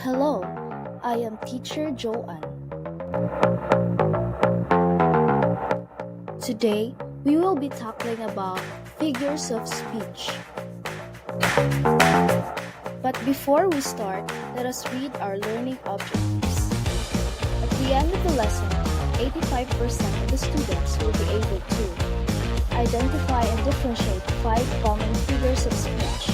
Hello, I am teacher Joanne. Today, we will be talking about figures of speech. But before we start, let us read our learning objectives. At the end of the lesson, 85% of the students will be able to identify and differentiate 5 common figures of speech,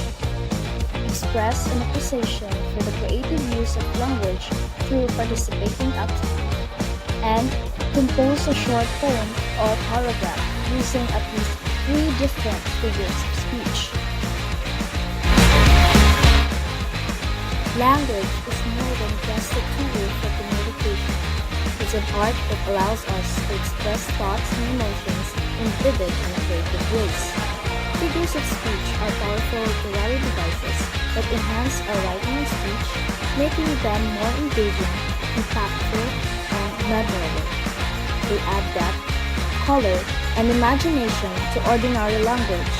express an appreciation for the creative use of language through participating activity, and compose a short poem or paragraph using at least 3 different figures of speech. Language is more than just a tool for communication. It's an art that allows us to express thoughts and emotions in vivid and creative ways. Figures of speech are powerful literary devices that enhance our writing and speech, making them more engaging, impactful, and memorable. They add depth, color, and imagination to ordinary language,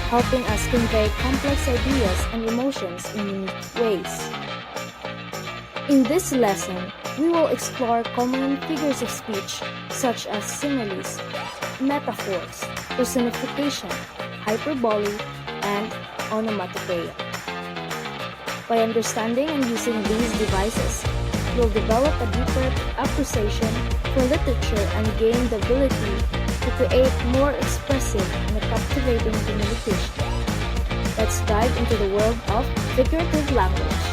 helping us convey complex ideas and emotions in unique ways. In this lesson, we will explore common figures of speech such as similes, metaphors, personification, hyperbole, and onomatopoeia. By understanding and using these devices, we'll develop a deeper appreciation for literature and gain the ability to create more expressive and captivating communication. Let's dive into the world of figurative language.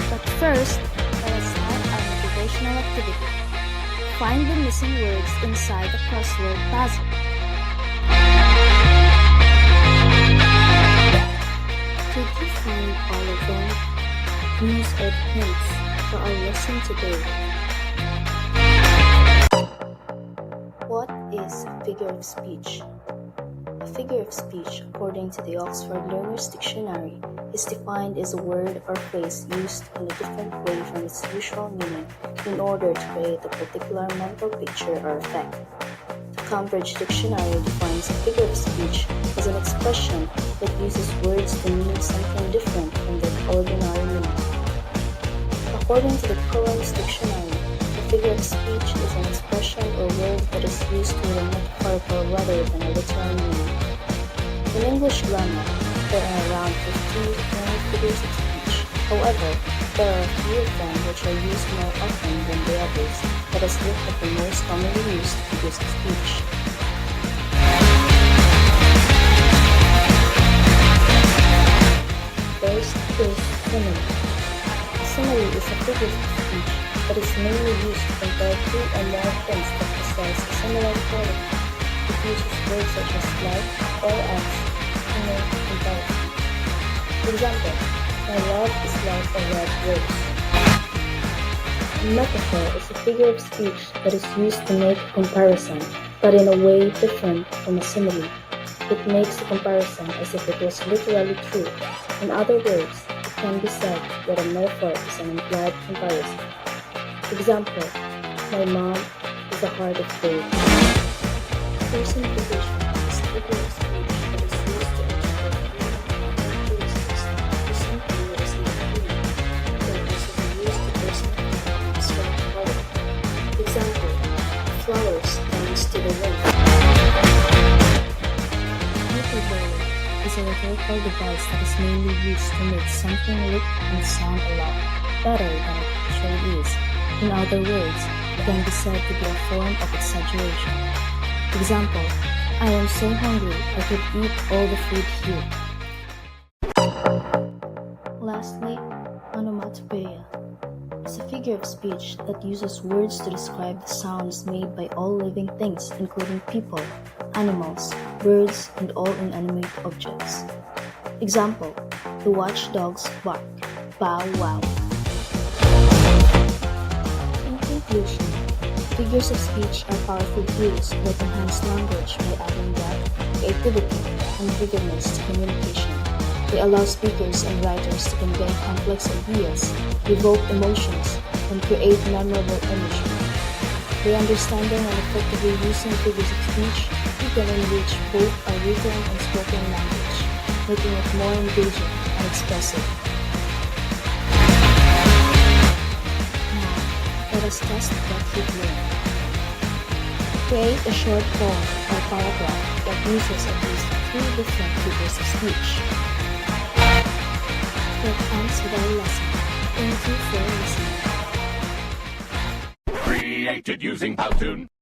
But first, let us start our motivational activity. Find the missing words inside the crossword puzzle. Did you find all of them? These are hints for our lesson today. What is a figure of speech? A figure of speech, according to the Oxford Learner's Dictionary, is defined as a word or phrase used in a different way from its usual meaning in order to create a particular mental picture or effect. The Cambridge Dictionary defines a figure of speech as an expression that uses words to mean something different from their ordinary meaning. According to the Current's Dictionary, the figure of speech is an expression or word that is used with a metaphorical rather than a literal meaning. In English grammar, there are around 15 to 20 figures of speech. However, there are a few of them which are used more often than the others. Let us look at the most commonly used figures of speech. First is simile. A simile is a figure of speech that is mainly used to compare 2 or more things that possess a similar quality. It uses words such as like or as to make comparison. For example, my love is like a red rose. A metaphor is a figure of speech that is used to make a comparison, but in a way different from a simile. It makes the comparison as if it was literally true. In other words, it can be said that a metaphor is an implied comparison. For example, my mom is a heart of gold. Personification is a figure of speech that is used to express characteristics to something that is not real. It is used to personify an abstract quality. For example, flowers dance to the wind. Hyperbole is a rhetorical device that is mainly used to make something look and sound a lot better than it actually is. In other words, it can be said to be a form of exaggeration. For example, I am so hungry I could eat all the food here. Lastly, onomatopoeia is a figure of speech that uses words to describe the sounds made by all living things, including people, animals, birds, and all inanimate objects. Example, the watchdogs bark, bow wow. In conclusion, figures of speech are powerful tools that enhance language by adding depth, creativity, and vividness to communication. They allow speakers and writers to convey complex ideas, evoke emotions, and create memorable imagery. By understanding and effectively using figures of speech, we can enrich both our written and spoken language, making it more engaging and expressive. Let us test what you've learned. Create a short poem or paragraph that uses at least 3 different figures of speech. That ends with our lesson. Thank you for listening. Created using Powtoon.